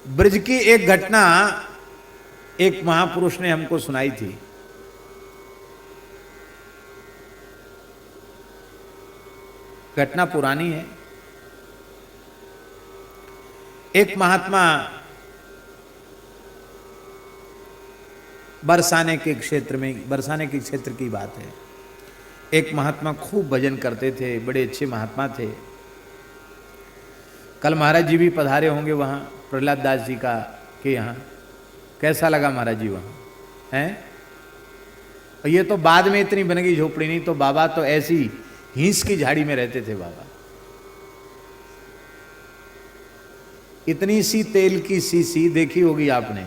ब्रज की एक घटना एक महापुरुष ने हमको सुनाई थी। घटना पुरानी है। एक महात्मा बरसाने के क्षेत्र की बात है। एक महात्मा खूब भजन करते थे, बड़े अच्छे महात्मा थे। कल महाराज जी भी पधारे होंगे वहाँ प्रहलाद दास जी का के यहाँ। कैसा लगा महाराज जी वहाँ हैं? और ये तो बाद में इतनी बन गई झोपड़ी, नहीं तो बाबा तो ऐसी हिंस की झाड़ी में रहते थे बाबा। इतनी सी तेल की सीसी देखी होगी आपने,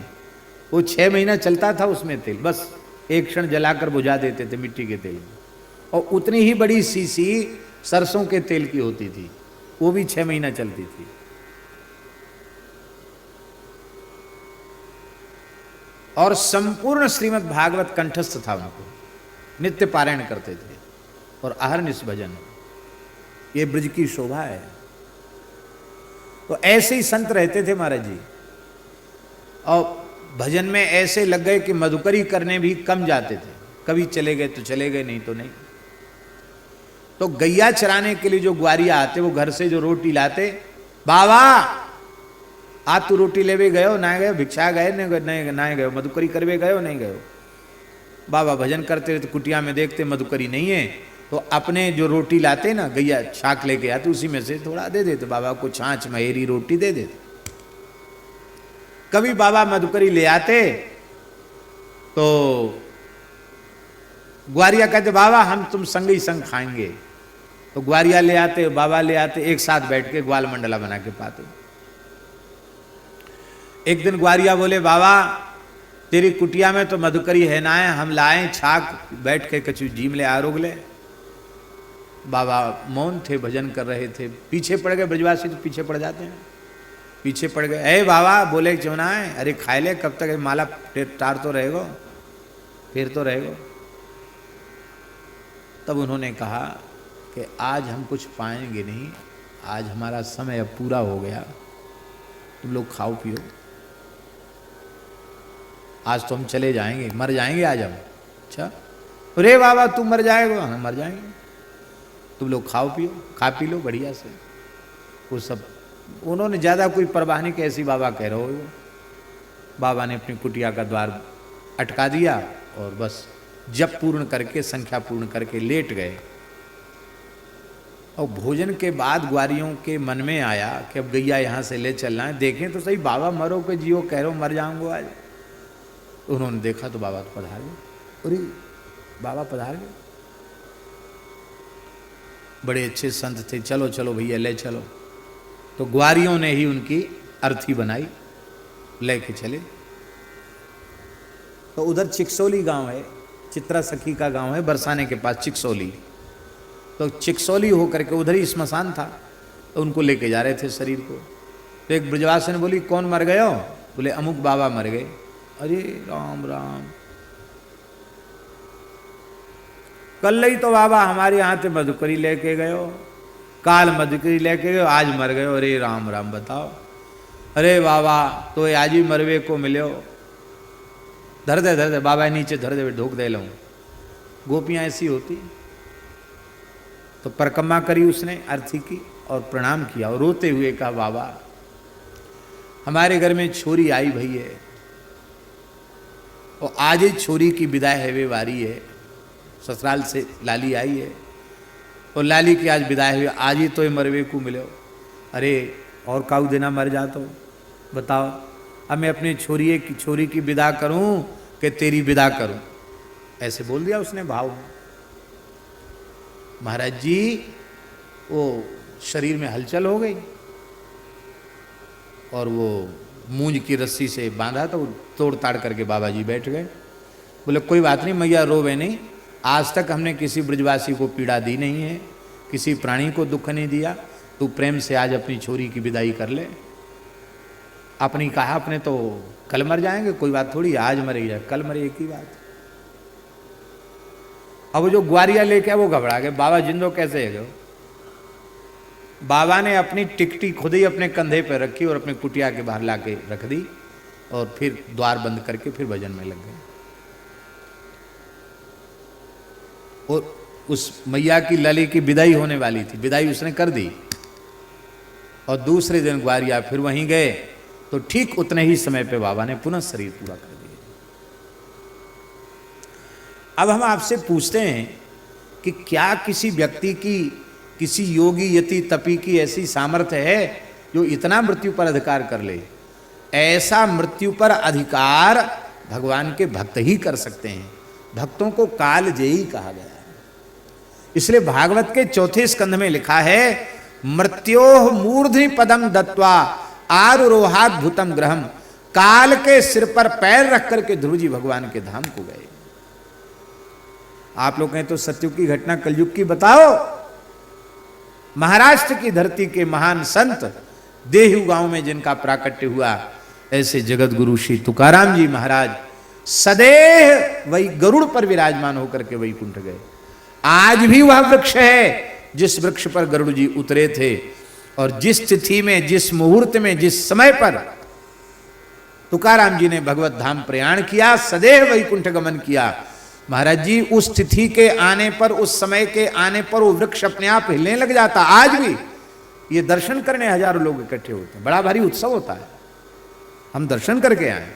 वो 6 महीना चलता था उसमें तेल, बस एक क्षण जलाकर बुझा देते थे मिट्टी के तेल में। और उतनी ही बड़ी सीसी सरसों के तेल की होती थी, वो भी 6 महीना चलती थी। और संपूर्ण श्रीमद् भागवत कंठस्थ था उनको, नित्य पारायण करते थे और अहरनिश भजन। ये ब्रज की शोभा है। तो ऐसे ही संत रहते थे महाराज जी। और भजन में ऐसे लग गए कि मधुकरी करने भी कम जाते थे। कभी चले गए तो चले गए, नहीं तो नहीं। तो गैया चराने के लिए जो ग्वारिया आते, वो घर से जो रोटी लाते, बाबा आज तू रोटी लेवे गयो ना गयो, भिक्षा गए ना गयो, मधुकरी करवे गयो नहीं गयो। बाबा भजन करते तो कुटिया में देखते मधुकरी नहीं है, तो अपने जो रोटी लाते ना, गैया छाक लेके आते, उसी में से थोड़ा दे देते बाबा को, छाछ महेरी रोटी दे देते। कभी बाबा मधुकरी ले आते तो ग्वारिया कहते बाबा हम तुम संग ही संग खाएंगे। तो ग्वारिया ले आते, बाबा ले आते, एक साथ बैठ के ग्वाल मंडला बना के पाते। एक दिन ग्वारिया बोले बाबा तेरी कुटिया में तो मधुकरी है ना है, हम लाए छाक बैठ के कछु जीम ले आरोग ले। बाबा मौन थे, भजन कर रहे थे। पीछे पड़ गए, ब्रजवासी तो पीछे पड़ जाते हैं। पीछे पड़ गए, अरे बाबा बोले क्यों ना है, अरे खाए ले, कब तक माला टार तो रहेगो, फिर तो रहेगो। तब उन्होंने कहा कि आज हम कुछ पाएंगे नहीं, आज हमारा समय अब पूरा हो गया, तुम लोग खाओ पियो, आज तो हम चले जाएंगे, मर जाएंगे आज हम। अच्छा, अरे बाबा तुम मर जाएगा, हम मर जाएंगे, तुम लोग खाओ पियो, खा पी लो बढ़िया से। वो सब उन्होंने ज़्यादा कोई परवाह नहीं, कैसी बाबा कह रहे हो। बाबा ने अपनी कुटिया का द्वार अटका दिया और बस जप पूर्ण करके, संख्या पूर्ण करके लेट गए। और भोजन के बाद ग्वारियों के मन में आया कि अब गैया यहाँ से ले चलना है, देखें तो सही बाबा मरो के जियो, कह रहे हो मर जाऊंगा आज। उन्होंने देखा तो बाबा तो पधार गए। अरे बाबा पधार गए, बड़े अच्छे संत थे, चलो चलो भैया ले चलो। तो ग्वारियों ने ही उनकी अर्थी बनाई, लेके चले। तो उधर चिकसोली गांव है, चित्रा सखी का गांव है, बरसाने के पास चिकसोली। तो चिकसोली होकर के उधर ही श्मशान था, तो उनको लेके जा रहे थे शरीर को। तो एक ब्रजवासी ने बोली कौन मर गए हो? बोले अमुक बाबा मर गए। अरे राम राम, कल ही तो बाबा हमारे यहाँ से मधुकरी लेके गए हो, काल मधुकरी लेके गए, आज मर गए। अरे राम राम बताओ, अरे बाबा तो आज ही मरवे को मिले हो, धर दे बाबा नीचे धर दे, ढोक दे लूँ। गोपियाँ ऐसी होती। तो परिक्रमा करी उसने अर्थी की और प्रणाम किया और रोते हुए कहा बाबा हमारे घर में छोरी आई भई है, और आज ही छोरी की विदाई है वे वारी है। ससुराल से लाली आई है और लाली की आज विदाई हुई, आज ही तो ये मरवे को मिले हो। अरे और काऊ देना मर जा तो बताओ, अब मैं अपनी छोरी की विदा करूं कि तेरी विदा करूं? ऐसे बोल दिया उसने भाव में। महाराज जी वो शरीर में हलचल हो गई और वो मूंज की रस्सी से बांधा तो तोड़ ताड़ करके बाबा जी बैठ गए। बोले कोई बात नहीं मैया, रोवे नहीं, आज तक हमने किसी ब्रजवासी को पीड़ा दी नहीं है, किसी प्राणी को दुख नहीं दिया, तू प्रेम से आज अपनी छोरी की विदाई कर ले। अपनी कहा अपने तो कल मर जाएंगे, कोई बात थोड़ी, आज मरे या कल मरे एक ही बात। अब जो ग्वारिया लेके वो घबरा गए, बाबा जिंदो कैसे है गए? बाबा ने अपनी टिकटी खुद ही अपने कंधे पर रखी और अपने कुटिया के बाहर लाके रख दी और फिर द्वार बंद करके फिर भजन में लग गए। और उस मैया की लली की विदाई होने वाली थी, विदाई उसने कर दी और दूसरे दिन ग्वारिया फिर वहीं गए तो ठीक उतने ही समय पे बाबा ने पुनः शरीर पूरा कर दिया। अब हम आपसे पूछते हैं कि क्या किसी व्यक्ति की, किसी योगी यति तपी की ऐसी सामर्थ्य है जो इतना मृत्यु पर अधिकार कर ले? ऐसा मृत्यु पर अधिकार भगवान के भक्त ही कर सकते हैं। भक्तों को कालजयी कहा गया है। इसलिए भागवत के चौथे स्कंध में लिखा है, मृत्योः मूर्धनि पदम दत्वा आरुरोहात् भूतम ग्रहम। काल के सिर पर पैर रख करके ध्रुव जी भगवान के धाम को गए। आप लोग कहें तो सत्युग की घटना कलयुग की बताओ। महाराष्ट्र की धरती के महान संत देहू गांव में जिनका प्राकट्य हुआ, ऐसे जगत गुरु श्री तुकाराम जी महाराज सदैव वही गरुड़ पर विराजमान होकर के वैकुंठ गए। आज भी वह वृक्ष है जिस वृक्ष पर गरुड़ जी उतरे थे और जिस तिथि में, जिस मुहूर्त में, जिस समय पर तुकाराम जी ने भगवत धाम प्रयाण किया, सदैव वैकुंठ गमन किया। महाराज जी उस तिथि के आने पर, उस समय के आने पर वो वृक्ष अपने आप हिलने लग जाता। आज भी ये दर्शन करने हजारों लोग इकट्ठे होते हैं, बड़ा भारी उत्सव होता है। हम दर्शन करके आए।